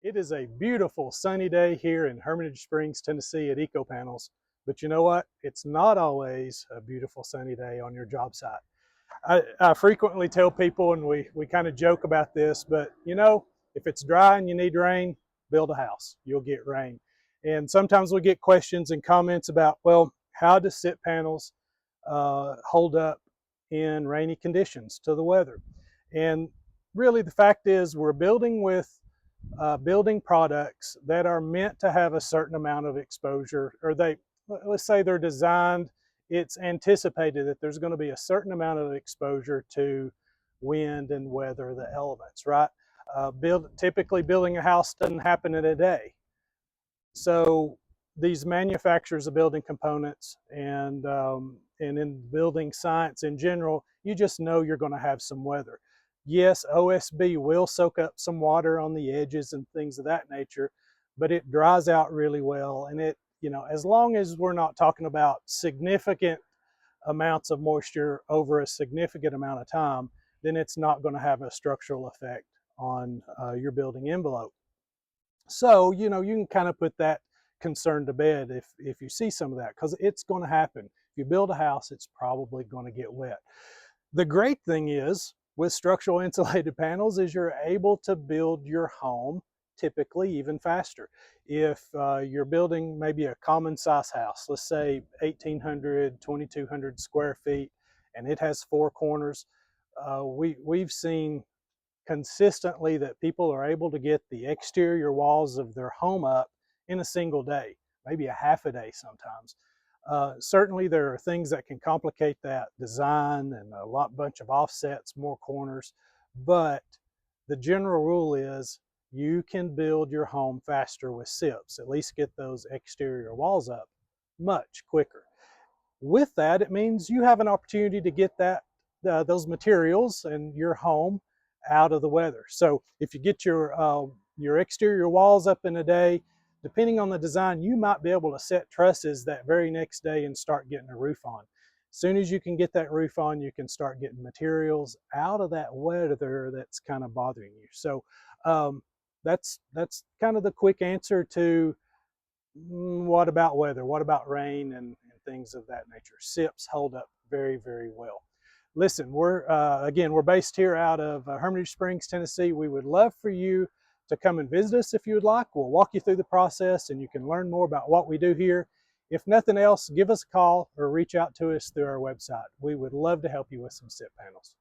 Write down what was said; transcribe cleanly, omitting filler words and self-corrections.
It is a beautiful sunny day here in Hermitage Springs, Tennessee at Eco Panels. But you know what? It's not always a beautiful sunny day on your job site. I frequently tell people, and we kind of joke about this, but you know, if it's dry and you need rain, build a house. You'll get rain. And sometimes we get questions and comments about, well, how do SIP panels hold up in rainy conditions to the weather? And really the fact is we're building with building products that are meant to have a certain amount of exposure, or let's say they're designed, it's anticipated that there's going to be a certain amount of exposure to wind and weather, the elements, right? Typically building a house doesn't happen in a day. So these manufacturers of building components and in building science in general, you just know you're going to have some weather. Yes, OSB will soak up some water on the edges and things of that nature, but it dries out really well. And it, you know, as long as we're not talking about significant amounts of moisture over a significant amount of time, then it's not going to have a structural effect on your building envelope. So, you know, you can kind of put that concern to bed if you see some of that, because it's going to happen. If you build a house, it's probably going to get wet. The great thing is with structural insulated panels is you're able to build your home typically even faster. If you're building maybe a common size house, let's say 1,800, 2,200 square feet, and it has four corners, we've seen consistently that people are able to get the exterior walls of their home up in a single day, maybe a half a day sometimes. Certainly there are things that can complicate that design and a bunch of offsets, more corners, but the general rule is you can build your home faster with SIPs, at least get those exterior walls up much quicker. With that, it means you have an opportunity to get those materials and your home out of the weather. So if you get your exterior walls up in a day, depending on the design, you might be able to set trusses that very next day and start getting a roof on. As soon as you can get that roof on, you can start getting materials out of that weather that's kind of bothering you. So that's kind of the quick answer to what about weather? What about rain and things of that nature? SIPs hold up very, very well. Listen, we're based here out of Hermitage Springs, Tennessee. We would love for you to come and visit us if you would like. We'll walk you through the process and you can learn more about what we do here. If nothing else, give us a call or reach out to us through our website. We would love to help you with some SIP panels.